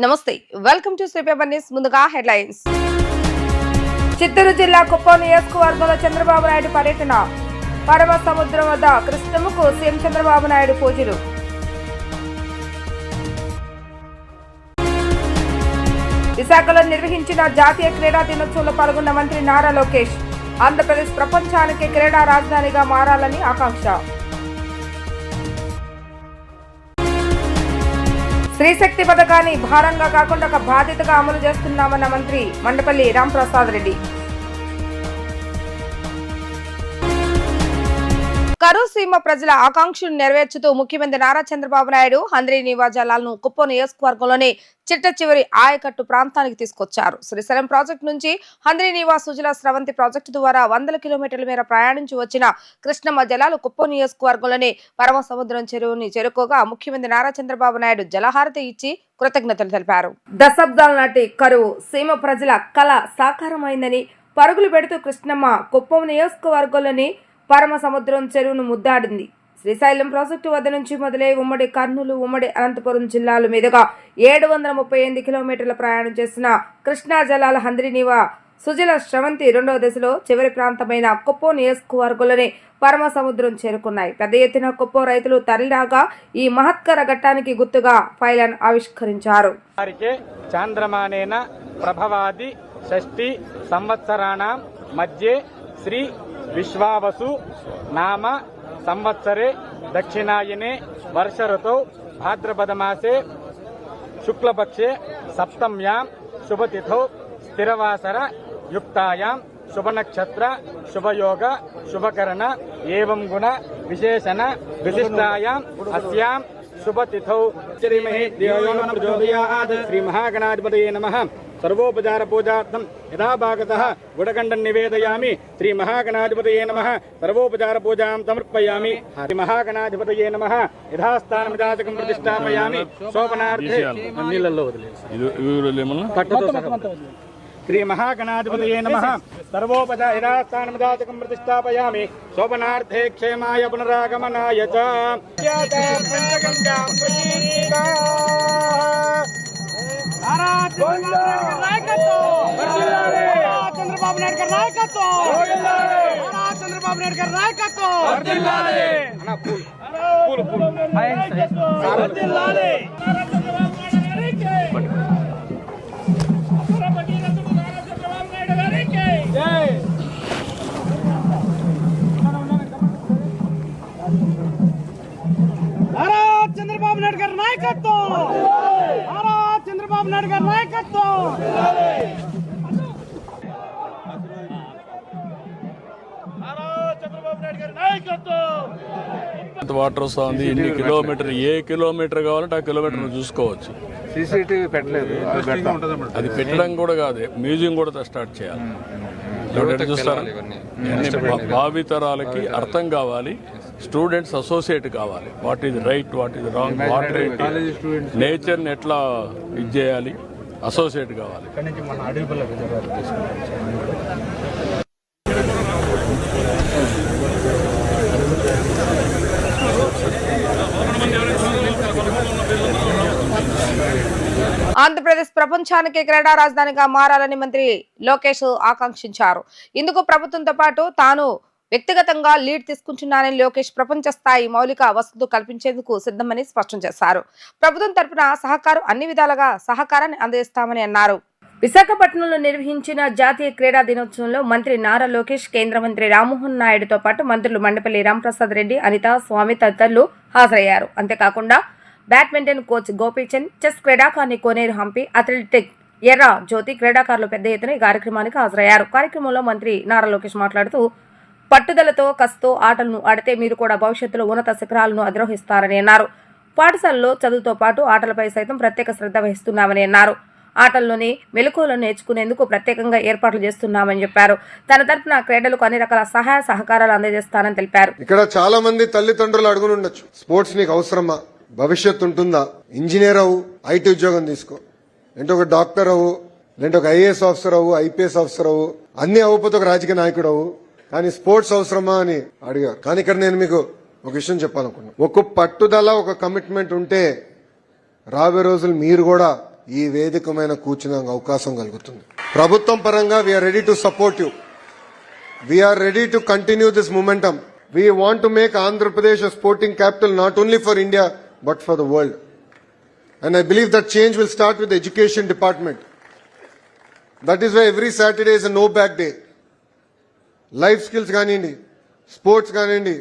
నమస్తే, welcome to Sri paper news. ముందుగా headlines. Chittoor జిల్లా కుప్పం నియోజకవర్గంలో చంద్రబాబు నాయుడు పర్యటన. పరమ సముద్రం వద్ద కృష్ణమ్మకు సీఎం చంద్రబాబు నాయుడు పూజలు. విశాఖలో నిర్వహించిన జాతీయ క్రీడా దినోత్సవంలో పాల్గొన్న మంత్రి నారా లోకేష్. ఆంధ్రప్రదేశ్ ప్రపంచానికి క్రీడా రాజధానిగా మారాలని ఆకాంక్ష. స్త్రీశక్తి పథకాన్ని భారంగా కాకుండా ఒక బాధ్యతగా అమలు చేస్తున్నామన్న మంత్రి మండపల్లి రాంప్రసాద్ రెడ్డి. కరూరు సీమ ప్రజల ఆకాంక్షలు నెరవేర్చుతూ ముఖ్యమంత్రి నారా చంద్రబాబు నాయుడు హంద్రీ నీవా జలాలను కుప్పం నియోజకవర్గంలోని చిట్ట చివరి ఆయకట్టు ప్రాంతానికి తీసుకొచ్చారు. శ్రీశైలం ప్రాజెక్టు నుంచి హంద్రీ నీవా సుజల స్రవంతి ప్రాజెక్టు ద్వారా 100 కిలోమీటర్ల మేర ప్రయాణించి వచ్చిన కృష్ణమ్మ జలాలు కుప్పం నియోజకవర్గంలోని పరమ సముద్రం చెరువుని చేరుకోగా ముఖ్యమంత్రి నారా చంద్రబాబు నాయుడు జలహారతి ఇచ్చి కృతజ్ఞతలు తెలిపారు. దశాబ్దాల నాటి కరువు సీమ ప్రజల కళ సాకారమైందని పరుగులు పెడుతూ కృష్ణమ్మ కుప్పం నియోజకవర్గంలోని పరమ సముద్రం చెరువును ముద్దాడింది. శ్రీశైలం ప్రాజెక్టు వద్ద నుంచి మొదలై ఉమ్మడి కర్నూలు, ఉమ్మడి అనంతపురం జిల్లాల మీదుగా 738 కిలోమీటర్ల ప్రయాణం చేసిన కృష్ణా జలాల హంద్రీనీవా సుజల స్రవంతి రెండవ దశలో చివరి ప్రాంతమైన కుప్పం నియోజకవర్గంలోని పరమ సముద్రం చేరుకున్నాయి. పెద్ద ఎత్తున కుప్పం రైతులు తరలిరాగా ఈ మహత్కర ఘట్టానికి గుర్తుగా ఫైలాన్ ఆవిష్కరించారు. చాంద్రమానేన ప్రభవాది షష్ఠి సంవత్సరాణం మధ్యే శ్రీ విశ్వావసు నామ సంవత్సరే దక్షిణాయనే వర్ష ఋతౌ భాద్రపద మాసే శుక్లపక్షే సప్తమ్యాం శుభతిథౌ స్థిరవాసర యుక్తాయాం శుభనక్షత్ర శుభయోగ శుభకరణ ఏవం గుణ విశేషణ విశిష్టాయాం అస్యాం శుభతిథౌ శ్రీమహే దేవయోన ప్రచోదయాత్ శ్రీ మహాగణాధిపతయే నమః. సర్వోపచార పూజార్థం యథా భాగతః గుడగండం నివేదయామి. శ్రీ మహాగణాధిపతయే నమః. సర్వోపచార పూజాం సమర్పయామి. శ్రీ మహాగణాధిపతయే నమః. యథాస్థానమిదాచకం ప్రతిష్టాపయామి. శోభనార్థే నీళ్ళల్లో శ్రీ మహాగణాధిపతయే నమః. సర్వోపచార యథాస్థానమిదాచకం ప్రతిష్టాపయామి. శోభనార్థే క్షేమాయ పునరాగమనాయ చ. చంద్రబాబు నాయుడు గారి నాయకత్వం, చంద్రబాబు నాయుడు గారి నాయకత్వం. చంద్రబాబు నాయుడు గారి నాయకత్వం, చంద్రబాబు నాయుడు గారి నాయకత్వం. వాటర్ వస్తుంది. ఎన్ని కిలోమీటర్, ఏ కిలోమీటర్ కావాలంటే ఆ కిలోమీటర్ చూసుకోవచ్చు. సీసీటీవీ పెట్టలేదు, అది పెట్టడం కూడా కాదు, మ్యూజియం కూడా స్టార్ట్ చేయాలి. చూస్తారా, భావితరాలకి అర్థం కావాలి. స్టూడెంట్స్ అసోసియేట్ కావాలి. What is right, what is wrong, water నేచర్ని ఎట్లా ఇది చేయాలి, అసోసియేట్ కావాలి. ఆంధ్రప్రదేశ్ ప్రపంచానికి క్రీడా రాజధానిగా మారాలని మంత్రి లోకేష్ ఆకాంక్షించారు. ఇందుకు ప్రభుత్వంతో పాటు తాను వ్యక్తిగతంగా లీడ్ తీసుకుంటున్నానని లోకేష్ ప్రపంచ స్థాయి మౌలిక వసతులు కల్పించేందుకు సిద్ధమని స్పష్టం చేశారు. ప్రభుత్వం తరపున సహకారం అన్ని విధాలుగా సహకారాన్ని అందజేస్తామని అన్నారు. విశాఖపట్నంలో నిర్వహించిన జాతీయ క్రీడా దినోత్సవంలో మంత్రి నారా లోకేష్, కేంద్ర మంత్రి రామ్మోహన్ నాయుడుతో పాటు మంత్రులు మండపల్లి రాంప్రసాద్ రెడ్డి, అనిత, స్వామి తదితరులు హాజరయ్యారు. అంతేకాకుండా బ్యాడ్మింటన్ కోచ్ గోపీచంద్, చెస్ క్రీడాకారిణి కోనేరు హంపి, అథ్లెటిక్ ఎర్ర జ్యోతి క్రీడాకారులు పెద్ద ఎత్తున ఈ కార్యక్రమానికి హాజరయ్యారు. కార్యక్రమంలో మంత్రి నారా లోకేష్ మాట్లాడుతూ, పట్టుదలతో కసితో ఆటలను ఆడితే మీరు కూడా భవిష్యత్తులో ఉన్నత శిఖరాలను అధిరోహిస్తారని అన్నారు. పాఠశాలలో చదువుతో పాటు ఆటలపై సైతం ప్రత్యేక శ్రద్ధ వహిస్తున్నామని అన్నారు. ఆటల్లోని మెలకువలను నేర్చుకునేందుకు ప్రత్యేకంగా ఏర్పాట్లు చేస్తున్నామని చెప్పారు. తన తరపున క్రీడలకు అన్ని రకాల సహాయ సహకారాలు అందజేస్తానని తెలిపారు. ఇక్కడ చాలా మంది తల్లిదండ్రులు అడుగునుండొచ్చు, స్పోర్ట్స్ నీకు అవసరమా, భవిష్యత్తు ఉంటుందా, ఇంజనీర్ అవ్వు, ఐటీ ఉద్యోగం తీసుకో, అంటే ఒక డాక్టర్ అవ్వు, లేదంటే ఒక ఐఏఎస్ ఆఫీసర్ అవ్వు, ఐపీఎస్ ఆఫీసర్ అవ్వు, అన్ని అవ్వకపోతే ఒక రాజకీయ నాయకుడు అవ్వు, కానీ స్పోర్ట్స్ అవసరమా అని అడిగారు. కానీ ఇక్కడ నేను మీకు ఒక విషయం చెప్పాలనుకున్నా, ఒక పట్టుదల, ఒక కమిట్మెంట్ ఉంటే రాబోయే రోజులు మీరు కూడా ఈ వేదిక మీద కూర్చునే అవకాశం కలుగుతుంది. ప్రభుత్వం పరంగా we are ready to support you. We are ready to continue this momentum. We want to make Andhra Pradesh a sporting capital not only for India but for the world. And I believe that change will start with the education department. That is why every Saturday is a no back day. Life skills ganindi, sports ganindi.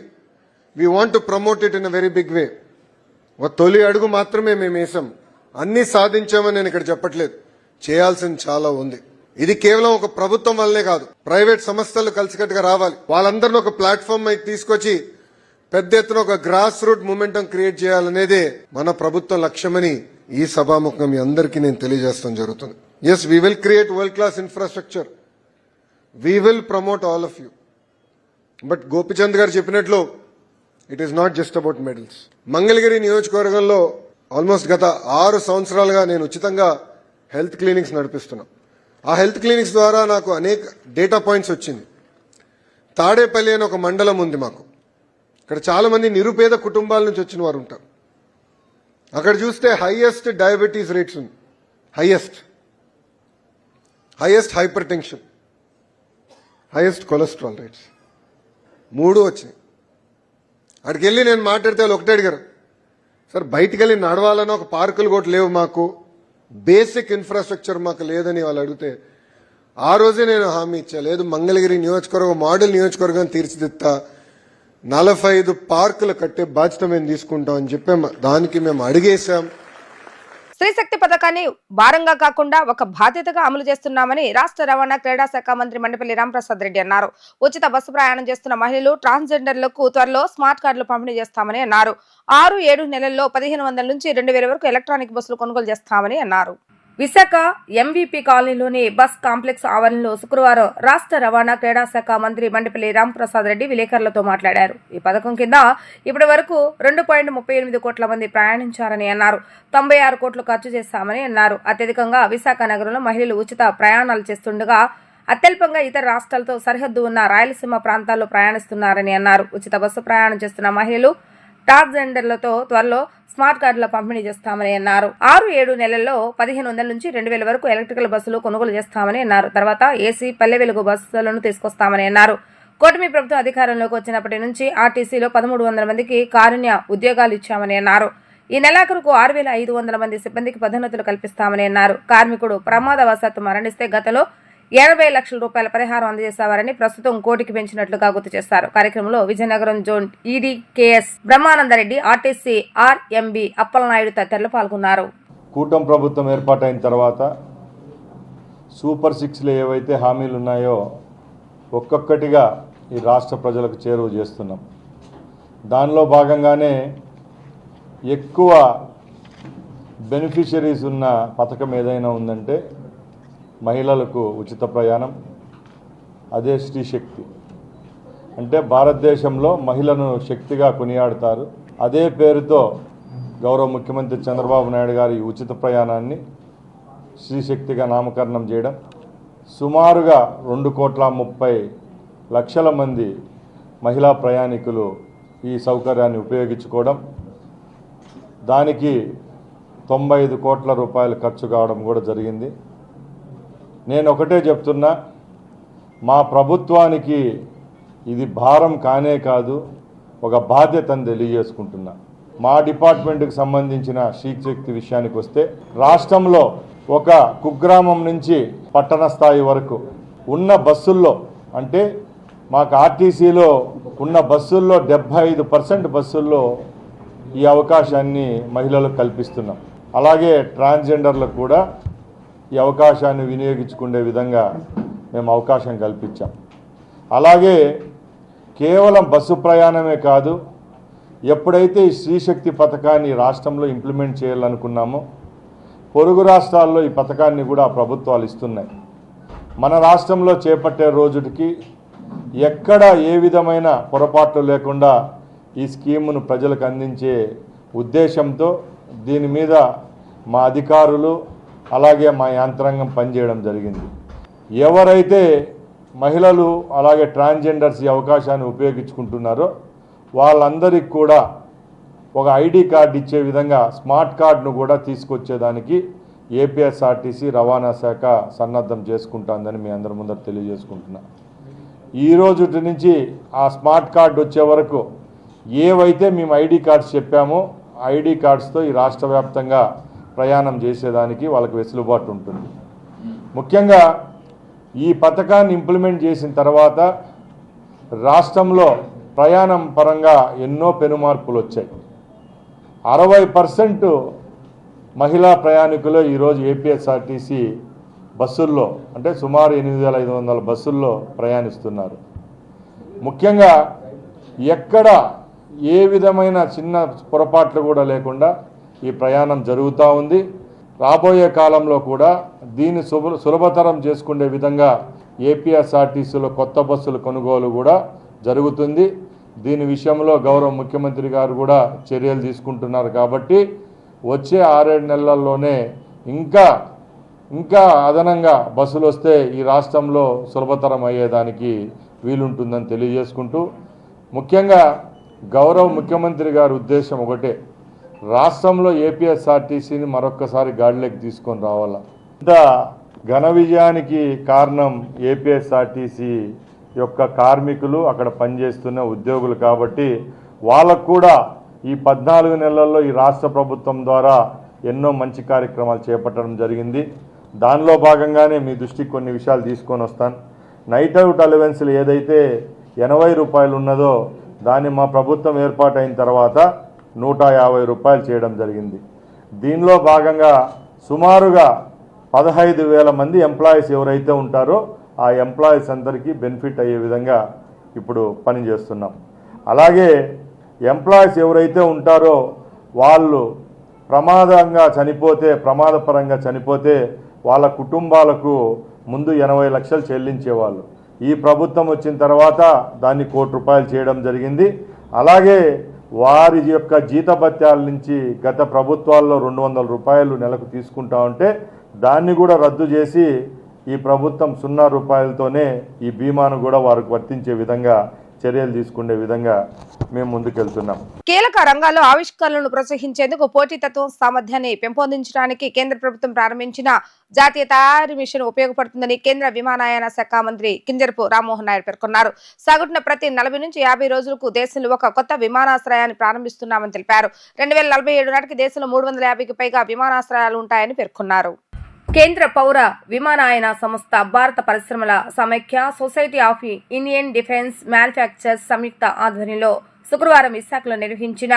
We want to promote it in a very big way. ఒక తొలి అడుగు మాత్రమే మేము వేసాం. అన్ని సాధించామని నేను ఇక్కడ చెప్పట్లేదు. చేయాల్సింది చాలా ఉంది. ఇది కేవలం ఒక ప్రభుత్వం వల్లనే కాదు, ప్రైవేట్ సంస్థలు కలిసికట్టుగా రావాలి. వాళ్ళందరినీ ఒక ప్లాట్ఫామ్ మీద తీసుకొచ్చి పెద్ద ఎత్తున ఒక గ్రాస్ రూట్ మూమెంటం క్రియేట్ చేయాలనేదే మన ప్రభుత్వ లక్ష్యమని ఈ సభాముఖంగా మీ అందరికీ నేను తెలియజేస్తాం జరుగుతుంది. Yes, we will create world class infrastructure. We will promote all of you. But Gopichand garu చెప్పినట్లు it is not just about medals. Mangalagiri నియోజకవర్గంలో ఆల్మోస్ట్ గత 6 సంవత్సరాలుగా నేను ఉచితంగా హెల్త్ క్లినిక్స్ నడిపిస్తున్నా. ఆ హెల్త్ క్లినిక్స్ ద్వారా నాకు అనేక డేటా పాయింట్స్ వచ్చింది. తాడేపల్లి అని ఒక మండలం ఉంది మాకు. ఇక్కడ చాలా మంది నిరుపేద కుటుంబాల నుంచి వచ్చిన వారు ఉంటారు. అక్కడ చూస్తే హైయెస్ట్ డయాబెటీస్ రేట్స్ ఉంది, highest hyper tension, highest cholesterol rates 3 వచ్చినాయి. అక్కడికి వెళ్ళి నేను మాట్లాడితే వాళ్ళు ఒకటే అడిగారు, సార్ బయటికి వెళ్ళి నడవాలని ఒక పార్కులు కూడా లేవు, మాకు బేసిక్ ఇన్ఫ్రాస్ట్రక్చర్ మాకు లేదని వాళ్ళు అడిగితే ఆ రోజే నేను హామీ ఇచ్చా, లేదు మంగళగిరి నియోజకవర్గం మోడల్ నియోజకవర్గం తీర్చిదిద్దా, 45 పార్కులు కట్టే బాధ్యత మేము తీసుకుంటాం అని చెప్పాం. దానికి మేము అడిగేశాం. స్త్రీశక్తి పథకాన్ని భారంగా కాకుండా ఒక బాధ్యతగా అమలు చేస్తున్నామని రాష్ట్ర రవాణా క్రీడా శాఖ మంత్రి మండిపల్లి రాంప్రసాద్ రెడ్డి అన్నారు. ఉచిత బస్సు ప్రయాణం చేస్తున్న మహిళలు, ట్రాన్స్జెండర్లకు త్వరలో స్మార్ట్ కార్డులు పంపిణీ చేస్తామని అన్నారు. 6-7 నెలల్లో 1500 నుంచి 2000 వరకు ఎలక్ట్రానిక్ బస్సులు కొనుగోలు చేస్తామని అన్నారు. విశాఖ ఎంవీపీ కాలనీలోని బస్ కాంప్లెక్స్ ఆవరణలో శుక్రవారం రాష్ట్ర రవాణా క్రీడా శాఖ మంత్రి మండిపల్లి రాంప్రసాద్ రెడ్డి విలేకరులతో మాట్లాడారు. ఈ పథకం కింద ఇప్పటి వరకు 2.38 కోట్ల మంది ప్రయాణించారని అన్నారు. 96 కోట్లు ఖర్చు చేశామని అన్నారు. అత్యధికంగా విశాఖ నగరంలో మహిళలు ఉచిత ప్రయాణాలు చేస్తుండగా అత్యల్పంగా ఇతర రాష్ట్రాలతో సరిహద్దు ఉన్న రాయలసీమ ప్రాంతాల్లో ప్రయాణిస్తున్నారని అన్నారు. ఉచిత బస్సు ప్రయాణం చేస్తున్న మహిళలు, ట్రాన్స్జెండర్లతో త్వరలో స్మార్ట్ కార్డుల పంపిణీ చేస్తామని అన్నారు. 6-7 నెలల్లో 1500 నుంచి 2000 వరకు ఎలక్ట్రికల్ బస్సులు కొనుగోలు చేస్తామని అన్నారు. తర్వాత ఏసీ పల్లె వెలుగు బస్సులను తీసుకొస్తామని అన్నారు. కూటమి ప్రభుత్వం అధికారంలోకి వచ్చినప్పటి నుంచి ఆర్టీసీలో 1300 మందికి కారుణ్య ఉద్యోగాలు ఇచ్చామని అన్నారు. ఈ నెలాఖరుకు 6500 మంది సిబ్బందికి పదోన్నతులు కల్పిస్తామని అన్నారు. కార్మికుడు ప్రమాదవశాత్తు మరణిస్తే గతంలో 80 లక్షల రూపాయల పరిహారం అందజేసేవారని ప్రస్తుతం 1 కోటికి పెంచినట్లుగా గుర్తు చేశారు. కార్యక్రమంలో Vizianagaram zone ED KS Brahmanandareddy, RTC RMB Appalanaidu తదితరులు పాల్గొన్నారు. కూటమి ప్రభుత్వం ఏర్పాటైన తర్వాత సూపర్ 6లో ఏవైతే హామీలు ఉన్నాయో ఒక్కొక్కటిగా ఈ రాష్ట్ర ప్రజలకు చేరువ చేస్తున్నాం. దానిలో భాగంగానే ఎక్కువ బెనిఫిషరీస్ ఉన్న పథకం ఏదైనా ఉందంటే మహిళలకు ఉచిత ప్రయాణం, అదే స్త్రీ శక్తి. అంటే భారతదేశంలో మహిళను శక్తిగా కొనియాడతారు. అదే పేరుతో గౌరవ ముఖ్యమంత్రి చంద్రబాబు నాయుడు గారి ఉచిత ప్రయాణాన్ని స్త్రీ శక్తిగా నామకరణం చేయడం, సుమారుగా 2,30,00,000 మంది మహిళా ప్రయాణికులు ఈ సౌకర్యాన్ని ఉపయోగించుకోవడం, దానికి 95 కోట్ల రూపాయలు ఖర్చు కావడం కూడా జరిగింది. నేను ఒకటే చెప్తున్నా, మా ప్రభుత్వానికి ఇది భారం కానే కాదు, ఒక బాధ్యతను తెలియజేసుకుంటున్నా. మా డిపార్ట్మెంట్కి సంబంధించిన స్త్రీ శక్తి విషయానికి వస్తే రాష్ట్రంలో ఒక కుగ్రామం నుంచి పట్టణ స్థాయి వరకు ఉన్న బస్సుల్లో, అంటే మాకు ఆర్టీసీలో ఉన్న బస్సుల్లో 75% బస్సుల్లో ఈ అవకాశాన్ని మహిళలకు కల్పిస్తున్నాం. అలాగే ట్రాన్స్జెండర్లకు కూడా ఈ అవకాశాన్ని వినియోగించుకునే విధంగా మేము అవకాశం కల్పించాం. అలాగే కేవలం బస్సు ప్రయాణమే కాదు, ఎప్పుడైతే ఈ స్త్రీశక్తి పథకాన్ని రాష్ట్రంలో ఇంప్లిమెంట్ చేయాలనుకున్నామో పొరుగు రాష్ట్రాల్లో ఈ పథకాన్ని కూడా ప్రభుత్వాలు ఇస్తున్నాయి. మన రాష్ట్రంలో చేపట్టే రోజుకి ఎక్కడ ఏ విధమైన పొరపాట్లు లేకుండా ఈ స్కీమును ప్రజలకు అందించే ఉద్దేశంతో దీని మీద మా అధికారులు అలాగే మా యంత్రాంగం పనిచేయడం జరిగింది. ఎవరైతే మహిళలు అలాగే ట్రాన్స్జెండర్స్ ఈ అవకాశాన్ని ఉపయోగించుకుంటున్నారో వాళ్ళందరికీ కూడా ఒక ఐడి కార్డు ఇచ్చే విధంగా స్మార్ట్ కార్డును కూడా తీసుకొచ్చేదానికి ఏపీఎస్ఆర్టీసీ రవాణా శాఖ సన్నద్ధం చేసుకుంటుందని మీ అందరి ముందర తెలియజేసుకుంటున్నా. ఈ రోజు నుంచి ఆ స్మార్ట్ కార్డు వచ్చే వరకు ఏవైతే మేము ఐడి కార్డ్స్ చెప్పామో ఐడి కార్డ్స్తో ఈ రాష్ట్ర వ్యాప్తంగా ప్రయాణం చేసేదానికి వాళ్ళకి వెసులుబాటు ఉంటుంది. ముఖ్యంగా ఈ పథకాన్ని ఇంప్లిమెంట్ చేసిన తర్వాత రాష్ట్రంలో ప్రయాణం పరంగా ఎన్నో పెనుమార్పులు వచ్చాయి. 60% మహిళా ప్రయాణికులు ఈరోజు ఏపీఎస్ఆర్టీసీ బస్సుల్లో అంటే సుమారు 8,500 బస్సుల్లో ప్రయాణిస్తున్నారు. ముఖ్యంగా ఎక్కడ ఏ విధమైన చిన్న పొరపాట్లు కూడా లేకుండా ఈ ప్రయాణం జరుగుతూ ఉంది. రాబోయే కాలంలో కూడా దీన్ని సులభతరం చేసుకునే విధంగా ఏపీఎస్ఆర్టీసీలో కొత్త బస్సుల కొనుగోలు కూడా జరుగుతుంది. దీని విషయంలో గౌరవ ముఖ్యమంత్రి గారు కూడా చర్యలు తీసుకుంటున్నారు. కాబట్టి వచ్చే 6-7 నెలల్లోనే ఇంకా అదనంగా బస్సులు వస్తే ఈ రాష్ట్రంలో సులభతరం అయ్యేదానికి వీలుంటుందని తెలియజేసుకుంటూ, ముఖ్యంగా గౌరవ ముఖ్యమంత్రి గారి ఉద్దేశం ఒకటే, రాష్ట్రంలో ఏపీఎస్ఆర్టీసీని మరొక్కసారి గాడిలోకి తీసుకొని రావాలా. ఇంత ఘన విజయానికి కారణం ఏపీఎస్ఆర్టీసీ యొక్క కార్మికులు, అక్కడ పనిచేస్తున్న ఉద్యోగులు. కాబట్టి వాళ్ళకు కూడా ఈ 14 నెలల్లో ఈ రాష్ట్ర ప్రభుత్వం ద్వారా ఎన్నో మంచి కార్యక్రమాలు చేపట్టడం జరిగింది. దానిలో భాగంగానే మీ దృష్టికి కొన్ని విషయాలు తీసుకొని వస్తాను. నైట్ అవుట్ అలవెన్స్లు ఏదైతే 80 రూపాయలు ఉన్నదో దాన్ని మా ప్రభుత్వం ఏర్పాటైన తర్వాత 150 రూపాయలు చేయడం జరిగింది. దీనిలో భాగంగా సుమారుగా 15,000 మంది ఎంప్లాయీస్ ఎవరైతే ఉంటారో ఆ ఎంప్లాయీస్ అందరికీ బెనిఫిట్ అయ్యే విధంగా ఇప్పుడు పనిచేస్తున్నాం. అలాగే ఎంప్లాయీస్ ఎవరైతే ఉంటారో వాళ్ళు ప్రమాదపరంగా చనిపోతే వాళ్ళ కుటుంబాలకు ముందు 80 లక్షలు చెల్లించేవాళ్ళు. ఈ ప్రభుత్వం వచ్చిన తర్వాత దాన్ని 1 కోటి రూపాయలు చేయడం జరిగింది. అలాగే వారి యొక్క జీతభత్యాల నుంచి గత ప్రభుత్వాల్లో 200 రూపాయలు నెలకు తీసుకుంటా ఉంటే దాన్ని కూడా రద్దు చేసి ఈ ప్రభుత్వం 0 రూపాయలతోనే ఈ బీమాను కూడా వారికి వర్తించే విధంగా చర్యలు తీసుకునే విధంగా మేము ముందుకెళ్తున్నాం. కీలక రంగాల్లో ఆవిష్కరణలను ప్రోత్సహించేందుకు పోటీతత్వం సామర్థ్యాన్ని పెంపొందించడానికి కేంద్ర ప్రభుత్వం ప్రారంభించిన జాతీయ తయారీ మిషన్ ఉపయోగపడుతుందని కేంద్ర విమానయాన శాఖ మంత్రి కింజరపు రామ్మోహన్ నాయుడు పేర్కొన్నారు. సగటున ప్రతి 40 నుంచి 50 రోజులకు దేశంలో ఒక కొత్త విమానాశ్రయాన్ని ప్రారంభిస్తున్నామని తెలిపారు. 2047 నాటికి దేశంలో 350కి పైగా విమానాశ్రయాలు ఉంటాయని పేర్కొన్నారు. కేంద్ర పౌర విమానయాన సంస్థ, భారత పరిశ్రమల సమైక్య, society of Indian defence manufacturers సంయుక్త ఆధ్వర్యంలో శుక్రవారం విశాఖలో నిర్వహించిన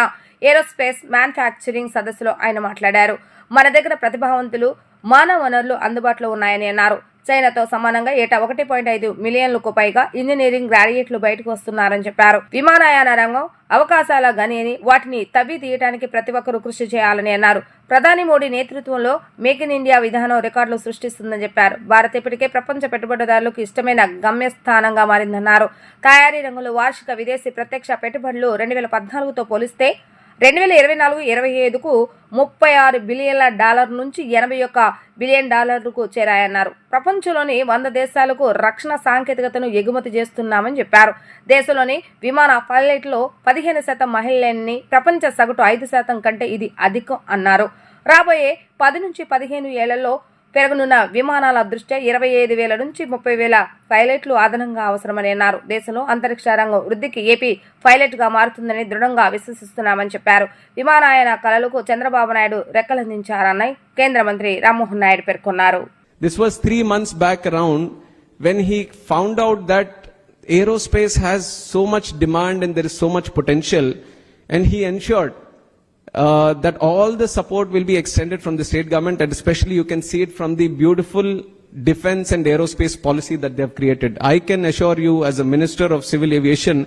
ఏరోస్పేస్ మ్యానుఫ్యాక్చరింగ్ సదస్సులో ఆయన మాట్లాడారు. మన దగ్గర ప్రతిభావంతులు, మానవ వనరులు అందుబాటులో ఉన్నాయని అన్నారు. చైనాతో సమానంగా ఏటా 1.5 మిలియన్లకు పైగా ఇంజనీరింగ్ గ్రాడ్యుయేట్లు బయటకు వస్తున్నారని చెప్పారు. విమానయాన రంగం అవకాశాల గని అని, వాటిని తవ్వి తీయడానికి ప్రతి ఒక్కరూ కృషి చేయాలని అన్నారు. ప్రధాని మోడీ నేతృత్వంలో మేక్ ఇన్ ఇండియా విధానం రికార్డులు సృష్టిస్తుందని చెప్పారు. భారత్ ఇప్పటికే ప్రపంచ పెట్టుబడిదారులకు ఇష్టమైన గమ్యస్థానంగా మారిందన్నారు. తయారీ రంగంలో వార్షిక విదేశీ ప్రత్యక్ష పెట్టుబడులు 2014తో పోలిస్తే 2024-25కు $36 బిలియన్ల నుంచి $81 బిలియన్ చేరాయన్నారు. ప్రపంచంలోని 100 దేశాలకు రక్షణ సాంకేతికతను ఎగుమతి చేస్తున్నామని చెప్పారు. దేశంలోని విమాన పైలట్లో 15% మహిళలని, ప్రపంచ సగటు 5% కంటే ఇది అధికం అన్నారు. రాబోయే 10 నుంచి 15 ఏళ్లలో పెరగనున్న విమానాల దృష్ట్యా 25,000 నుంచి 30,000 పైలట్లు అదనంగా అవసరమని అన్నారు. దేశంలో అంతరిక్ష రంగం వృద్ధికి ఏపీ పైలట్ గా మారుతుందని దృఢంగా విశ్వసిస్తున్నామని చెప్పారు. విమానయాన కళలకు చంద్రబాబు నాయుడు రెక్కలందించారని కేంద్ర మంత్రి రామ్మోహన్ నాయుడు పేర్కొన్నారు. This was 3 months back around when he found out that aerospace has so much demand and there is so much potential, and he ensured that all the support will be extended from the state government, and especially you can see it from the beautiful defense and aerospace policy that they have created. I can assure you as a Minister of Civil Aviation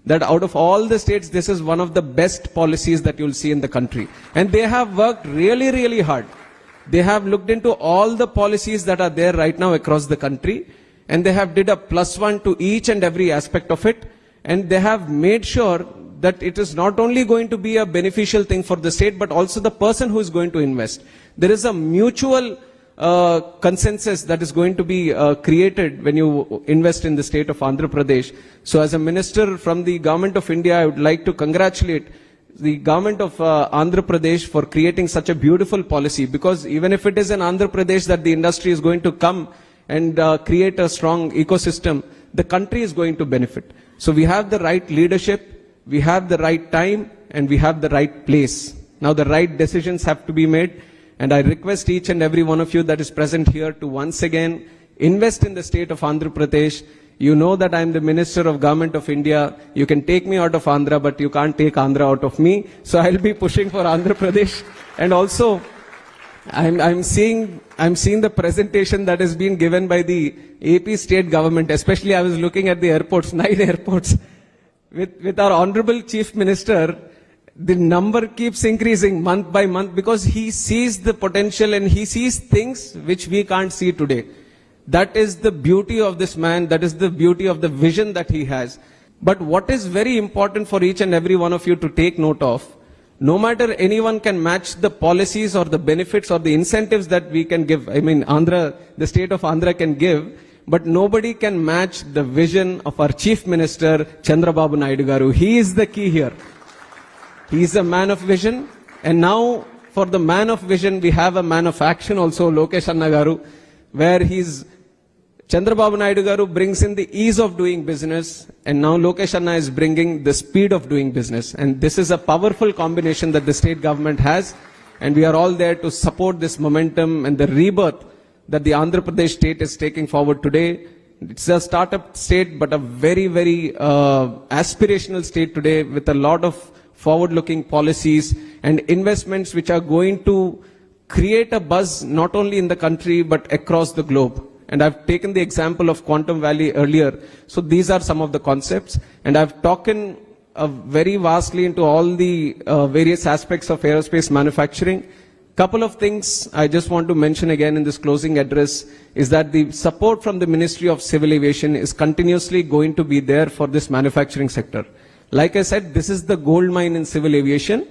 that out of all the states, this is one of the best policies that you'll see in the country. And they have worked really, really hard. They have looked into all the policies that are there right now across the country, and they have did a +1 to each and every aspect of it, and they have made sure that it is not only going to be a beneficial thing for the state, but also the person who is going to invest. There is a mutual consensus that is going to be created when you invest in the state of Andhra Pradesh. So as a minister from the government of India, I would like to congratulate the government of Andhra Pradesh for creating such a beautiful policy, because even if it is in Andhra Pradesh that the industry is going to come and create a strong ecosystem, the country is going to benefit. So we have the right leadership, we have the right time, and we have the right place. Now the right decisions have to be made, and I request each and every one of you that is present here to once again invest in the state of Andhra Pradesh. You know that I am the Minister of Government of India. You can take me out of Andhra, but you can't take Andhra out of me. So I'll be pushing for Andhra Pradesh. And also, I'm seeing the presentation that is being given by the AP state government. Especially, I was looking at the airports, 9 airports. With our Honorable Chief Minister, the number keeps increasing month by month because he sees the potential and he sees things which we can't see today. That is the beauty of this man. That is the beauty of the vision that he has. But what is very important for each and every one of you to take note of, no matter anyone can match the policies or the benefits or the incentives that we can give. I mean, the state of Andhra can give, but nobody can match the vision of our Chief Minister, Chandrababu Naidu Garu. He is the key here. He is a man of vision. And now, for the man of vision, we have a man of action also, Lokesh Anna Garu, where Chandrababu Naidu Garu brings in the ease of doing business, and now Lokesh Anna is bringing the speed of doing business. And this is a powerful combination that the state government has, and we are all there to support this momentum and the rebirth that the Andhra Pradesh state is taking forward today. It's a startup state, but a very, very aspirational state today with a lot of forward-looking policies and investments which are going to create a buzz not only in the country but across the globe. And I've taken the example of Quantum Valley earlier. So these are some of the concepts. And I've talked very vastly into all the various aspects of aerospace manufacturing. Couple of things I just want to mention again in this closing address is that the support from the Ministry of Civil Aviation is continuously going to be there for this manufacturing sector. Like I said, this is the gold mine in civil aviation.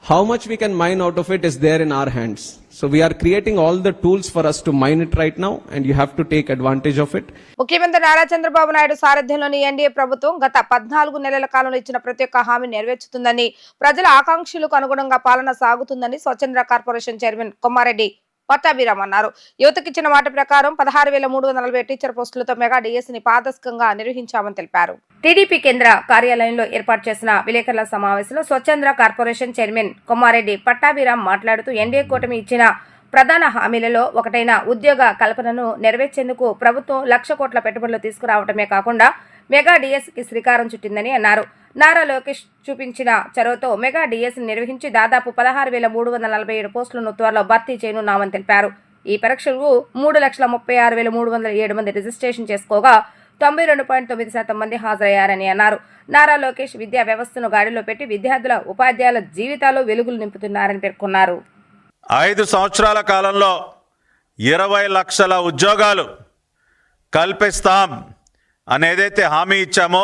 How much we can mine out of it is there in our hands. So we are creating all the tools for us to mine it right now, and you have to take advantage of it. ముఖ్యమంత్రి Nara Chandrababu Naidu సారథ్యంలోని NDA ప్రభుత్వం గత 14 నెలల కాలంలో ఇచ్చిన ప్రతి ఒక్క హామీ నెరవేర్చుతుందని, ప్రజల ఆకాంక్షలకు అనుగుణంగా పాలన సాగుతుందని స్వచ్ఛంద్ర కార్పొరేషన్ చైర్మన్ కొమ్మారెడ్డి పట్టాభిరామ్ అన్నారు. యువతకు ఇచ్చిన మాట ప్రకారం 16,340 టీచర్ పోస్టులతో మెగా డిఎస్సీని పారదర్శకంగా నిర్వహించామని తెలిపారు. టీడీపీ కేంద్ర కార్యాలయంలో ఏర్పాటు చేసిన విలేకరుల సమావేశంలో స్వచ్ఛంద్ర కార్పొరేషన్ చైర్మన్ కొమ్మారెడ్డి పట్టాభిరామ్ మాట్లాడుతూ ఎన్డీఏ కూటమి ఇచ్చిన ప్రధాన హామీలలో ఒకటైన ఉద్యోగ కల్పనను నెరవేర్చేందుకు ప్రభుత్వం 1,00,000 కోట్ల పెట్టుబడులు తీసుకురావడమే కాకుండా మెగా డిఎస్సీకి శ్రీకారం చుట్టిందని అన్నారు. నారా లోకేష్ చూపించిన చొరవతో మెగా డిఎస్సీని నిర్వహించి దాదాపు 16,347 పోస్టులను త్వరలో భర్తీ చేయనున్నామని తెలిపారు. ఈ పరీక్షలకు 3,36,307 మంది రిజిస్ట్రేషన్ చేసుకోగా 92.9% మంది హాజరయ్యారని అన్నారు. నారా లోకేష్ విద్యా వ్యవస్థను గాడిలో పెట్టి విద్యార్థుల ఉపాధ్యాయుల జీవితాల్లో వెలుగులు నింపుతున్నారని పేర్కొన్నారు. 5 సంవత్సరాల కాలంలో 20 లక్షల ఉద్యోగాలు కల్పిస్తాం అనేదైతే హామీ ఇచ్చామో,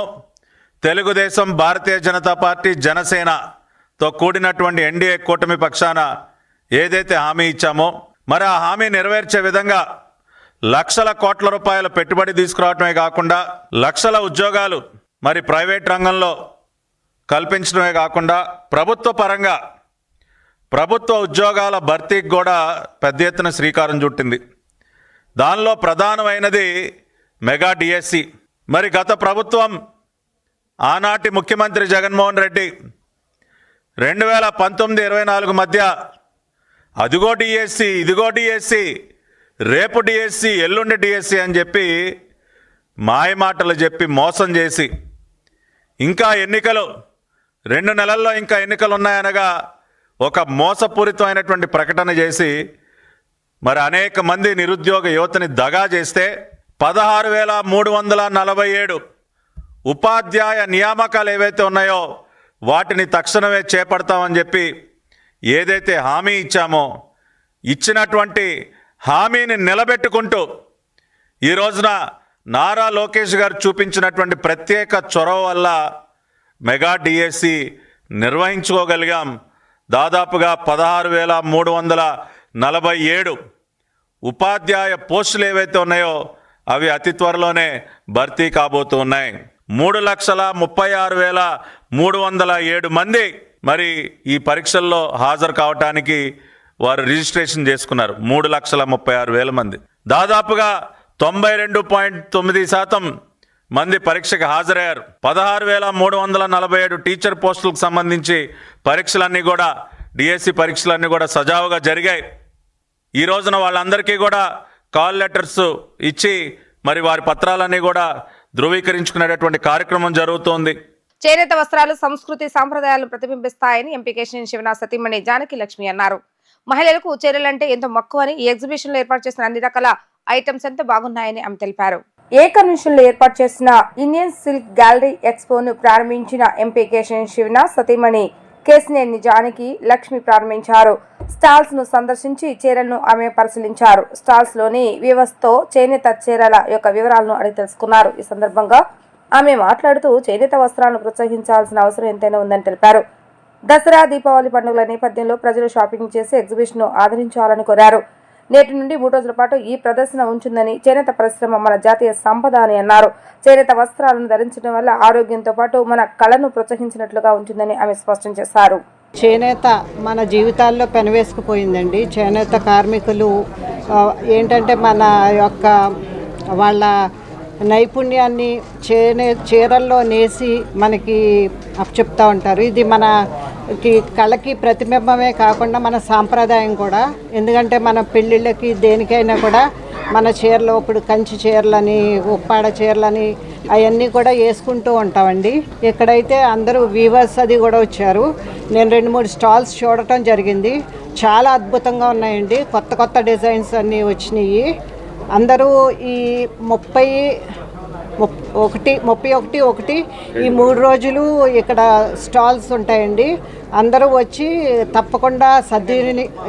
తెలుగుదేశం, భారతీయ జనతా పార్టీ, జనసేనతో కూడినటువంటి ఎన్డీఏ కూటమి పక్షాన ఏదైతే హామీ ఇచ్చామో, మరి ఆ హామీ నెరవేర్చే విధంగా లక్షల కోట్ల రూపాయల పెట్టుబడి తీసుకురావటమే కాకుండా లక్షల ఉద్యోగాలు మరి ప్రైవేట్ రంగంలో కల్పించడమే కాకుండా ప్రభుత్వ పరంగా ప్రభుత్వ ఉద్యోగాల భర్తీకి కూడా పెద్ద ఎత్తున శ్రీకారం చుట్టింది. దానిలో ప్రధానమైనది మెగా డిఎస్సి. మరి గత ప్రభుత్వం, ఆనాటి ముఖ్యమంత్రి జగన్మోహన్ రెడ్డి 2019-24 మధ్య అదిగో డిఎస్సి, ఇదిగో డిఎస్సి, రేపు డిఎస్సి, ఎల్లుండి డిఎస్సి అని చెప్పి మాయమాటలు చెప్పి మోసం చేసి, ఇంకా ఎన్నికలు 2 నెలల్లో ఇంకా ఎన్నికలు ఉన్నాయనగా ఒక మోసపూరితమైనటువంటి ప్రకటన చేసి మరి అనేక మంది నిరుద్యోగ యువతని దగా చేస్తే 16,347 ఉపాధ్యాయ నియామకాలు ఏవైతే ఉన్నాయో వాటిని తక్షణమే చేపడతామని చెప్పి ఏదైతే హామీ ఇచ్చామో, ఇచ్చినటువంటి హామీని నిలబెట్టుకుంటూ ఈ రోజున నారా లోకేష్ గారు చూపించినటువంటి ప్రత్యేక చొరవ వల్ల మెగా డిఎస్సి నిర్వహించుకోగలిగాం. దాదాపుగా 16,347 ఉపాధ్యాయ పోస్టులు ఏవైతే ఉన్నాయో అవి అతి త్వరలోనే భర్తీ కాబోతూ ఉన్నాయి. 3,36,307 మంది మరి ఈ పరీక్షల్లో హాజరు కావటానికి వారు రిజిస్ట్రేషన్ చేసుకున్నారు 3,36,000 మంది. దాదాపుగా 92.9% మంది పరీక్షకు హాజరయ్యారు. 16,347 టీచర్ పోస్టులకు సంబంధించి పరీక్షలన్నీ కూడా డిఎస్సి పరీక్షలన్నీ కూడా సజావుగా జరిగాయి. ఈ రోజున వాళ్ళందరికీ కూడా కాల్ లెటర్స్ ఇచ్చి మరి వారి పత్రాలన్నీ కూడా ధృవీకరించుకునేటటువంటి కార్యక్రమం జరుగుతోంది. చేనేత వస్త్రాలు సంస్కృతి సాంప్రదాయాలను ప్రతిబింబిస్తాయని ఎంపీ కేశినేని శివనాథ్ సతీమణి జానకి లక్ష్మి అన్నారు. మహిళలకు చీరలంటే ఎంతో మక్కువని ఈ ఎగ్జిబిషన్ లో ఏర్పాటు చేసిన అన్ని రకాల ఐటమ్స్ ఎంతో బాగున్నాయని ఆమె తెలిపారు. ఏ కన్వెన్షన్ లో ఏర్పాటు చేసిన ఇండియన్ సిల్క్ గ్యాలరీ ఎక్స్పోను ప్రారంభించిన ఎంపీ కేశినేని శివనాథ్ సతీమణి కేశినేని జానకి లక్ష్మి ప్రారంభించారు. స్టాల్స్ ను సందర్శించి చీరలను ఆమె పరిశీలించారు. స్టాల్స్ లోని వ్యవస్థతో చేనేత చీరల యొక్క వివరాలను అడిగి తెలుసుకున్నారు. ఈ సందర్భంగా ఆమె మాట్లాడుతూ చేనేత వస్త్రాలను ప్రోత్సహించాల్సిన అవసరం ఎంతైనా ఉందని తెలిపారు. దసరా దీపావళి పండుగల నేపథ్యంలో ప్రజలు షాపింగ్ చేసి ఎగ్జిబిషన్ ను ఆదరించాలని కోరారు. నేటి నుండి 3 రోజుల పాటు ఈ ప్రదర్శన ఉంటుందని, చేనేత పరిశ్రమ మన జాతీయ సంపద అని అన్నారు. చేనేత వస్త్రాలను ధరించడం వల్ల ఆరోగ్యంతో పాటు మన కళను ప్రోత్సహించినట్లుగా ఉంటుందని ఆమె స్పష్టం చేశారు. చేనేత మన జీవితాల్లో పెనవేసుకుపోయిందండి. చేనేత కార్మికులు ఏంటంటే మన యొక్క వాళ్ళ నైపుణ్యాన్ని చీరల్లో నేసి మనకి అప్పచెప్తూ ఉంటారు. ఇది మనకి కళకి ప్రతిబింబమే కాకుండా మన సాంప్రదాయం కూడా. ఎందుకంటే మన పెళ్ళిళ్ళకి దేనికైనా కూడా మన చీరలు, ఇప్పుడు కంచి చీరలని, ఉప్పాడ చీరలని అవన్నీ కూడా వేసుకుంటూ ఉంటామండి. ఇక్కడైతే అందరూ వీవర్స్ అది కూడా వచ్చారు. నేను 2-3 స్టాల్స్ చూడటం జరిగింది. చాలా అద్భుతంగా ఉన్నాయండి. కొత్త కొత్త డిజైన్స్ అన్నీ వచ్చినాయి. అందరూ ఈ 31 ఈ 3 రోజులు ఇక్కడ స్టాల్స్ ఉంటాయండి. అందరూ వచ్చి తప్పకుండా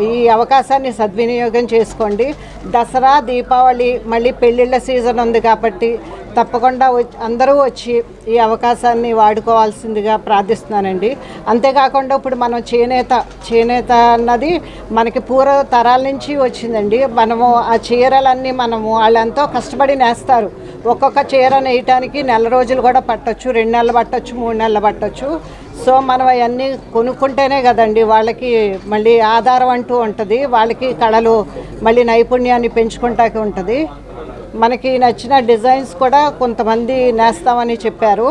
ఈ అవకాశాన్ని సద్వినియోగం చేసుకోండి. దసరా, దీపావళి, మళ్ళీ పెళ్ళిళ్ళ సీజన్ ఉంది కాబట్టి తప్పకుండా అందరూ వచ్చి ఈ అవకాశాన్ని వాడుకోవాల్సిందిగా ప్రార్థిస్తున్నానండి. అంతేకాకుండా ఇప్పుడు మనం చేనేత అన్నది మనకి పూర్వ తరాల నుంచి వచ్చిందండి. మనము ఆ చీరలన్నీ వాళ్ళెంతో కష్టపడి నేస్తారు. ఒక్కొక్క చీర నేయటానికి 1 నెల రోజులు కూడా పట్టొచ్చు, 2 నెలలు పట్టొచ్చు, 3 నెలలు పట్టొచ్చు. సో మనం అవన్నీ కొనుక్కుంటేనే కదండి వాళ్ళకి మళ్ళీ ఆధారం అంటూ ఉంటుంది. వాళ్ళకి కళలు మళ్ళీ నైపుణ్యాన్ని పెంచుకుంటాకి ఉంటుంది. మనకి నచ్చిన డిజైన్స్ కూడా కొంతమంది నేస్తామని చెప్పారు.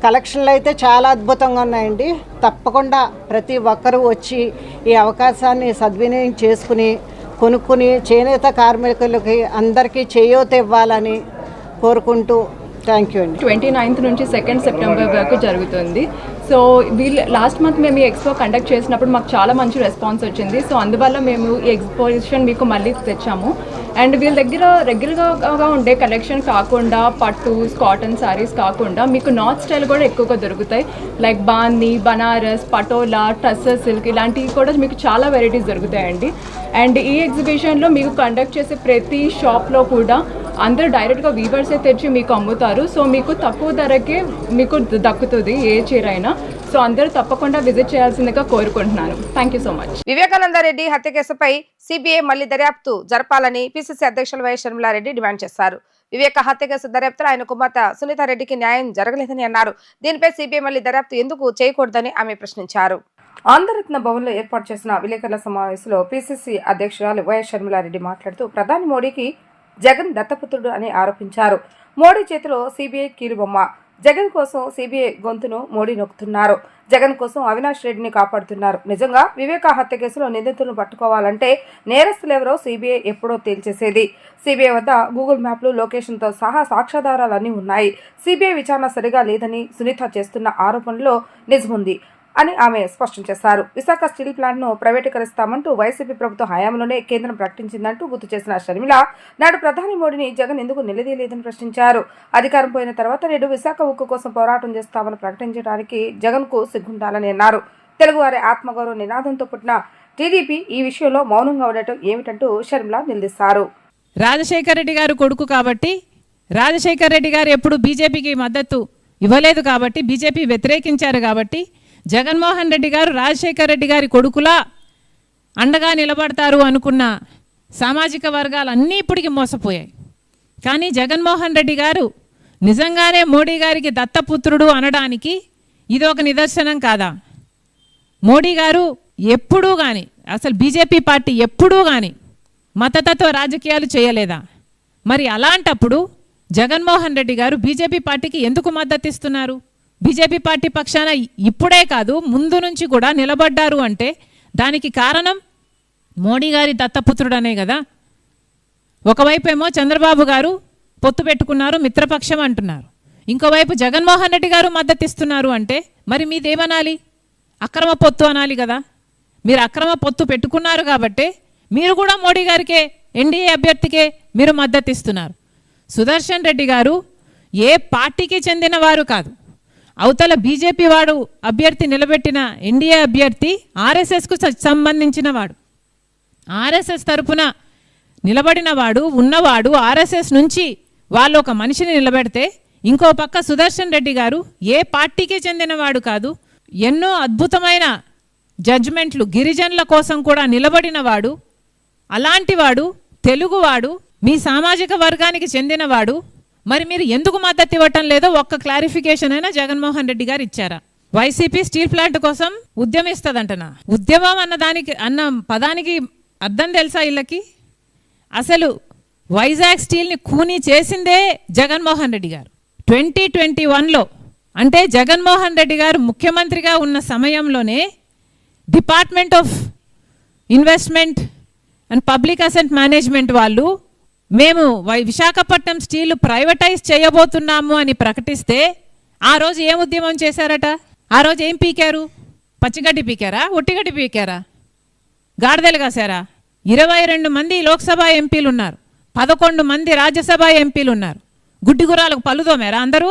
కలెక్షన్లు అయితే చాలా అద్భుతంగా ఉన్నాయండి. తప్పకుండా ప్రతి ఒక్కరూ వచ్చి ఈ అవకాశాన్ని సద్వినియోగం చేసుకుని కొనుక్కుని చేనేత కార్మికులకి అందరికీ చేయూత ఇవ్వాలని కోరుకుంటూ థ్యాంక్ యూ అండి. 29th నుంచి 2nd సెప్టెంబర్ వరకు జరుగుతుంది. సో లాస్ట్ మంత్ మేము ఈ ఎక్స్పో కండక్ట్ చేసినప్పుడు మాకు చాలా మంచి రెస్పాన్స్ వచ్చింది. సో అందువల్ల మేము ఈ ఎగ్జిబిషన్ మీకు మళ్ళీ తెచ్చాము. అండ్ వీళ్ళ దగ్గర రెగ్యులర్గా ఉండే కలెక్షన్ కాకుండా పట్టుస్, కాటన్ శారీస్ కాకుండా మీకు నార్త్ స్టైల్ కూడా ఎక్కువగా దొరుకుతాయి. లైక్ బాందీ, బనారస్, పటోలా, టస్సర్ సిల్క్ ఇలాంటివి కూడా మీకు చాలా వెరైటీస్ దొరుకుతాయండి. అండ్ ఈ ఎగ్జిబిషన్లో మీకు కండక్ట్ చేసే ప్రతి షాప్లో కూడా అందరూ డైరెక్ట్గా వీవర్సే తెచ్చి మీకు అమ్ముతారు. సో మీకు తక్కువ ధరకే మీకు దక్కుతుంది ఏ చీర అయినా. సో అందరూ తప్పకుండా విజిట్ చేయాల్సిందిగా కోరుకుంటున్నాను. Thank you so much. Vivekananda Reddy హత్య కేసుపై సిబిఐ మళ్లీ దర్యాప్తు జరపాలని పిసిసి అధ్యక్షులు వై షర్మిలారెడ్డి డిమాండ్ చేశారు. వివేక హత్య కేసు దర్యాప్తులో ఆయన కుమార్తె సునీతారెడ్డికి న్యాయం జరగలేదని అన్నారు. దీనిపై సిబిఐ మళ్లీ దర్యాప్తు ఎందుకు చేయకూడదని ఆమె ప్రశ్నించారు. ఆంధ్రరత్న భవన్ లో ఏర్పాటు చేసిన విలేకరుల సమావేశంలో పిసిసి అధ్యక్షురాలు వై షర్మిలారెడ్డి మాట్లాడుతూ ప్రధాని మోడీకి జగన్ దత్తపుత్రుడు అని ఆరోపించారు. మోడీ చేతిలో సిబిఐ కీలుబొమ్మ. జగన్ కోసం సిబిఐ గొంతును మోడీ నొక్కుతున్నారు. జగన్ కోసం అవినాష్ రెడ్డిని కాపాడుతున్నారు. నిజంగా వివేక హత్య కేసులో నిందితులను పట్టుకోవాలంటే నేరస్తులెవరో సిబిఐ ఎప్పుడో తేల్చేసేది. సిబిఐ వద్ద గూగుల్ మ్యాప్లు, లొకేషన్తో సహా సాక్ష్యాధారాలన్నీ ఉన్నాయి. సిబిఐ విచారణ సరిగా లేదని సునీత చేస్తున్న ఆరోపణలో నిజముంది అని ఆమె స్పష్టం చేశారు. విశాఖ స్టీల్ ప్లాంట్ ను ప్రైవేటీకరిస్తామంటూ వైసీపీ ప్రభుత్వ హయాంలోనే కేంద్రం ప్రకటించిందంటూ గుర్తు చేసిన షర్మిల నాడు ప్రధాని మోడీని జగన్ ఎందుకు నిలదీయలేదని ప్రశ్నించారు. అధికారం పోయిన తర్వాత నేడు విశాఖ ఉక్కు కోసం పోరాటం చేస్తామని ప్రకటించడానికి జగన్ కు సిగ్గుండాలని అన్నారు. తెలుగువారి ఆత్మగౌరవ నినాదంతో పుట్టిన టీడీపీ ఈ విషయంలో మౌనంగా ఉండటం ఏమిటంటూ షర్మిల నిలదీశారు. రాజశేఖర రెడ్డి గారు కొడుకు కాబట్టి, రాజశేఖర రెడ్డి గారు ఎప్పుడు బీజేపీకి మద్దతు ఇవ్వలేదు కాబట్టి, బీజేపీ వ్యతిరేకించారు కాబట్టి జగన్మోహన్ రెడ్డి గారు రాజశేఖర రెడ్డి గారి కొడుకులా అండగా నిలబడతారు అనుకున్న సామాజిక వర్గాలన్నీ ఇప్పటికి మోసపోయాయి. కానీ జగన్మోహన్ రెడ్డి గారు నిజంగానే మోడీ గారికి దత్తపుత్రుడు అనడానికి ఇది ఒక నిదర్శనం కాదా? మోడీ గారు ఎప్పుడూ కానీ, అసలు బీజేపీ పార్టీ ఎప్పుడూ కానీ మతతత్వ రాజకీయాలు చేయలేదా? మరి అలాంటప్పుడు జగన్మోహన్ రెడ్డి గారు బీజేపీ పార్టీకి ఎందుకు మద్దతు ఇస్తున్నారు? బీజేపీ పార్టీ పక్షాన ఇప్పుడే కాదు ముందు నుంచి కూడా నిలబడ్డారు అంటే దానికి కారణం మోడీ గారి దత్తపుత్రుడనే కదా. ఒకవైపు ఏమో చంద్రబాబు గారు పొత్తు పెట్టుకున్నారు, మిత్రపక్షం అంటున్నారు. ఇంకోవైపు జగన్మోహన్ రెడ్డి గారు మద్దతు ఇస్తున్నారు అంటే మరి మీదేమనాలి? అక్రమ పొత్తు అనాలి కదా. మీరు అక్రమ పొత్తు పెట్టుకున్నారు కాబట్టే మీరు కూడా మోడీ గారికే, ఎన్డీఏ అభ్యర్థికే మీరు మద్దతు ఇస్తున్నారు. సుదర్శన్ రెడ్డి గారు ఏ పార్టీకి చెందిన వారు కాదు. అవతల బీజేపీ వాడు అభ్యర్థి నిలబెట్టిన ఎన్డీఏ అభ్యర్థి ఆర్ఎస్ఎస్కు సంబంధించిన వాడు. ఆర్ఎస్ఎస్ తరపున నిలబడిన వాడు ఉన్నవాడు. ఆర్ఎస్ఎస్ నుంచి వాళ్ళు ఒక మనిషిని నిలబెడితే ఇంకో పక్క సుదర్శన్ రెడ్డి గారు ఏ పార్టీకి చెందినవాడు కాదు. ఎన్నో అద్భుతమైన జడ్జిమెంట్లు గిరిజనుల కోసం కూడా నిలబడినవాడు. అలాంటివాడు, తెలుగువాడు, మీ సామాజిక వర్గానికి చెందినవాడు. మరి మీరు ఎందుకు మద్దతు ఇవ్వటం లేదో ఒక్క క్లారిఫికేషన్ అయినా జగన్మోహన్ రెడ్డి గారు ఇచ్చారా? వైసీపీ స్టీల్ ప్లాంట్ కోసం ఉద్యమిస్తుందంటనా? ఉద్యమం అన్న పదానికి అర్థం తెలుసా వీళ్ళకి? అసలు వైజాగ్ స్టీల్ని ఖూనీ చేసిందే జగన్మోహన్ రెడ్డి గారు. 2021లో అంటే జగన్మోహన్ రెడ్డి గారు ముఖ్యమంత్రిగా ఉన్న సమయంలోనే department of investment and public asset management వాళ్ళు మేము విశాఖపట్నం స్టీల్ ప్రైవేటైజ్ చేయబోతున్నాము అని ప్రకటిస్తే ఆ రోజు ఏం ఉద్యమం చేశారట? ఆ రోజు ఏం పీకారు? పచ్చిగడ్డి పీకారా? ఒట్టిగడ్డి పీకారా? గాడిదలు కాశారా? 22 మంది లోక్సభ ఎంపీలు ఉన్నారు, 11 మంది రాజ్యసభ ఎంపీలు ఉన్నారు. గుడ్డి గుర్రాలకు పళ్ళు తోమారా అందరూ?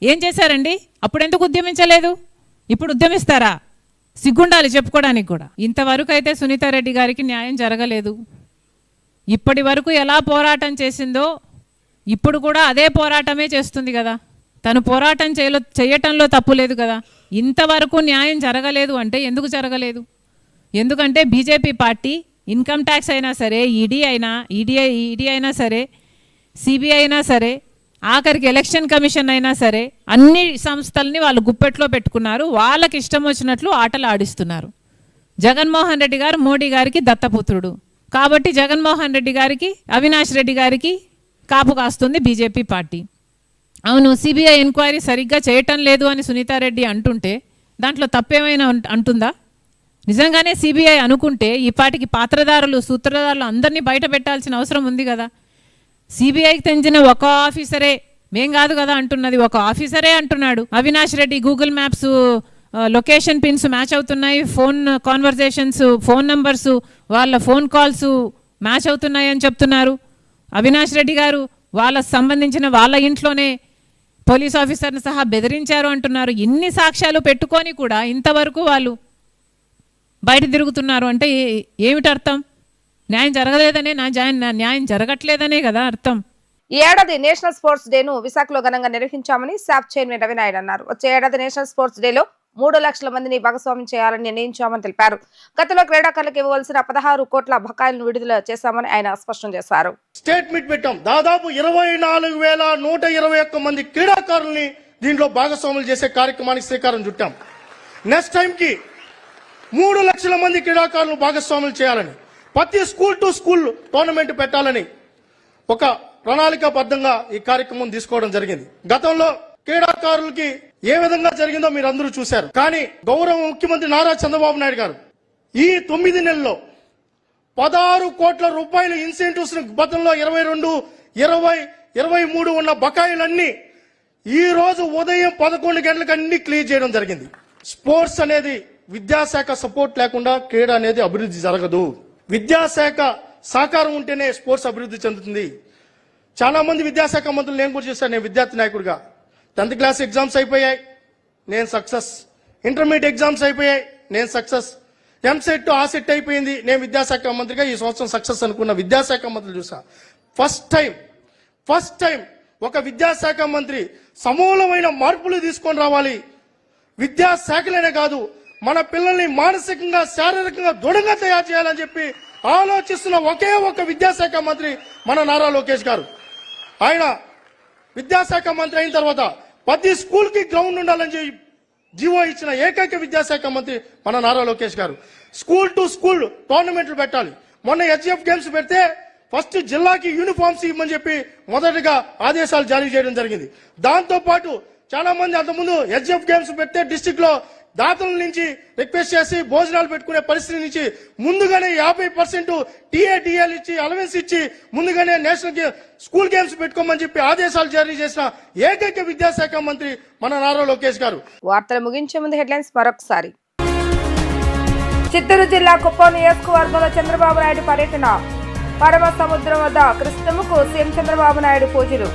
ఏం చేశారండి? అప్పుడు ఎందుకు ఉద్యమించలేదు? ఇప్పుడు ఉద్యమిస్తారా? సిగ్గుండాలి చెప్పుకోవడానికి కూడా. ఇంతవరకు అయితే సునీతారెడ్డి గారికి న్యాయం జరగలేదు. ఇప్పటి వరకు ఎలా పోరాటం చేసిందో ఇప్పుడు కూడా అదే పోరాటమే చేస్తుంది కదా. తను పోరాటం చేయటంలో తప్పు లేదు కదా. ఇంతవరకు న్యాయం జరగలేదు అంటే ఎందుకు జరగలేదు? ఎందుకంటే బీజేపీ పార్టీ ఇన్కమ్ ట్యాక్స్ అయినా సరే, ఈడీ అయినా సరే, సిబిఐ అయినా సరే, ఆఖరికి ఎలక్షన్ కమిషన్ అయినా సరే అన్ని సంస్థల్ని వాళ్ళు గుప్పెట్లో పెట్టుకున్నారు. వాళ్ళకి ఇష్టం వచ్చినట్లు ఆటలు ఆడిస్తున్నారు. జగన్మోహన్ రెడ్డి గారు మోడీ గారికి దత్తపుత్రుడు కాబట్టి జగన్మోహన్ రెడ్డి గారికి, అవినాష్ రెడ్డి గారికి కాపు కాస్తుంది బీజేపీ పార్టీ. అవును, సిబిఐ ఎంక్వైరీ సరిగ్గా చేయటం లేదు అని సునీతారెడ్డి అంటుంటే దాంట్లో తప్పేమైనా అంటుందా? నిజంగానే సిబిఐ అనుకుంటే ఈ పార్టీకి పాత్రదారులు, సూత్రధారులు అందరినీ బయట పెట్టాల్సిన అవసరం ఉంది కదా. సిబిఐకి తెంచిన ఒక ఆఫీసరే, మేం కాదు కదా అంటున్నది, ఒక ఆఫీసరే అంటున్నాడు. Avinash Reddy Google maps location pins match అవుతున్నాయి, ఫోన్ కాన్వర్జేషన్స్, ఫోన్ నంబర్స్, వాళ్ళ ఫోన్ కాల్స్ మ్యాచ్ అవుతున్నాయి అని చెప్తున్నారు. అవినాష్ రెడ్డి గారు వాళ్ళకు సంబంధించిన వాళ్ళ ఇంట్లోనే పోలీస్ ఆఫీసర్ని సహా బెదిరించారు అంటున్నారు. ఇన్ని సాక్ష్యాలు పెట్టుకొని కూడా ఇంతవరకు వాళ్ళు బయట తిరుగుతున్నారు అంటే ఏమిటి అర్థం? న్యాయం జరగలేదనే, న్యాయం జరగట్లేదనే కదా అర్థం. ఈ ఏడాది నేషనల్ స్పోర్ట్స్ డేను విశాఖలో ఘనంగా నిర్వహించామని శాప్ చైర్మన్ రవినాయుడు అన్నారు. వచ్చే ఏడాది నేషనల్ స్పోర్ట్స్ డేలో 3 లక్షల మందిని భాగస్వామ్యం చేయాలని నిర్ణయించామని తెలిపారు. గతంలో క్రీడాకారులకు ఇవ్వవలసిన 16 కోట్ల బకాయిలను విడుదల చేశామని ఆయన స్పష్టం చేశారు. స్టేట్ మీట్ పెట్టాం. దాదాపు 24,121 మంది క్రీడాకారుల్ని దీంట్లో భాగస్వాములు చేసే కార్యక్రమానికి శ్రీకారం చుట్టాం. నెక్స్ట్ టైం కి 3 లక్షల మంది క్రీడాకారులను భాగస్వాములు చేయాలని, ప్రతి స్కూల్ టు స్కూల్ టోర్నమెంట్ పెట్టాలని ఒక ప్రణాళికాబద్ధంగా ఈ కార్యక్రమం తీసుకోవడం జరిగింది. గతంలో క్రీడాకారులకి ఏ విధంగా జరిగిందో మీరు అందరూ చూశారు. కానీ గౌరవ ముఖ్యమంత్రి నారా చంద్రబాబు నాయుడు గారు ఈ 9 నెలల్లో 16 కోట్ల రూపాయలు ఇన్సెంటివ్స్ గతంలో 22, 20, 23 ఉన్న బకాయిలన్నీ ఈ రోజు ఉదయం 11 గంటలకు అన్ని క్లియర్ చేయడం జరిగింది. స్పోర్ట్స్ అనేది విద్యాశాఖ సపోర్ట్ లేకుండా క్రీడ అనేది అభివృద్ధి జరగదు. విద్యాశాఖ సహకారం ఉంటేనే స్పోర్ట్స్ అభివృద్ధి చెందుతుంది. చాలా మంది విద్యాశాఖ మంత్రులు నేను కూడా చేశాను. నేను విద్యార్థి నాయకుడిగా 10th క్లాస్ ఎగ్జామ్స్ అయిపోయాయి, నేను సక్సెస్. ఇంటర్మీడియట్ ఎగ్జామ్స్ అయిపోయాయి, నేను సక్సెస్. ఎంసెట్ ఆసెట్ అయిపోయింది, నేను విద్యాశాఖ మంత్రిగా ఈ సంవత్సరం సక్సెస్ అనుకున్న విద్యాశాఖ మంత్రులు చూసా. ఫస్ట్ టైం ఒక విద్యాశాఖ మంత్రి సమూలమైన మార్పులు తీసుకొని రావాలి. విద్యాశాఖలనే కాదు, మన పిల్లల్ని మానసికంగా, శారీరకంగా దృఢంగా తయారు చేయాలని చెప్పి ఆలోచిస్తున్న ఒకే ఒక విద్యాశాఖ మంత్రి మన నారా లోకేష్ గారు. ఆయన విద్యాశాఖ మంత్రి అయిన తర్వాత ప్రతి స్కూల్ కి గ్రౌండ్ ఉండాలని చెప్పి జీవో ఇచ్చిన ఏకైక విద్యాశాఖ మంత్రి మన నారా లోకేష్ గారు. స్కూల్ టు స్కూల్ టోర్నమెంట్లు పెట్టాలి. మొన్న హెచ్ఎఫ్ గేమ్స్ పెడితే ఫస్ట్ జిల్లాకి యూనిఫామ్స్ ఇవ్వమని చెప్పి మొదటగా ఆదేశాలు జారీ చేయడం జరిగింది. దాంతో పాటు చాలా మంది అంతకుముందు హెచ్ఎఫ్ గేమ్స్ పెడితే డిస్టిక్ లో దాతల నుంచి రిక్వెస్ట్ చేసి భోజనాలు పెట్టుకునే పరిస్థితి నుంచి ముందుగానే 50% టీఏడిఎల్ ఇచ్చి అలవెన్స్ ఇచ్చి ముందుగానే నేషనల్ స్కూల్ గేమ్స్ పెట్టుకోమని చెప్పి ఆదేశాలు జారీ చేసిన ఏకైక విద్యాశాఖ మంత్రి మన నారా లోకేష్ గారు. వార్తలు ముగించే ముందు హెడ్లైన్స్ మరొకసారి. చిత్తూరు జిల్లా కుప్పం నియోజకవర్గంలో చంద్రబాబు నాయుడు పర్యటన. పరమ సముద్రం వద్ద కృష్ణమ్మకు సీఎం చంద్రబాబు నాయుడు పూజలు.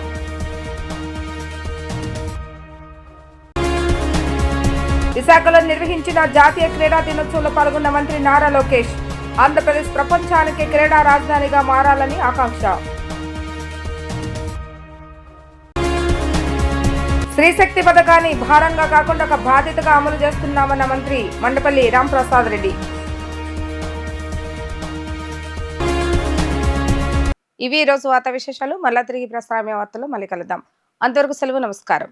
విశాఖలో నిర్వహించిన జాతీయ క్రీడా దినోత్సవంలో పాల్గొన్న మంత్రి నారా లోకేష్. ఆంధ్రప్రదేశ్ ప్రపంచానికి క్రీడా రాజధానిగా మారాలని ఆకాంక్ష. స్త్రీశక్తి పథకాన్ని భారంగా కాకుండా ఒక బాధ్యతగా అమలు చేస్తున్నామన్న మంత్రి మండపల్లి రాంప్రసాద్ రెడ్డి. ఇవి ఈరోజు వార్తా విశేషాలు. మళ్ళా తిరిగి ప్రసారమే వార్తలు మళ్ళీ కలుద్దాం. అంతవరకు సెలవు. నమస్కారం.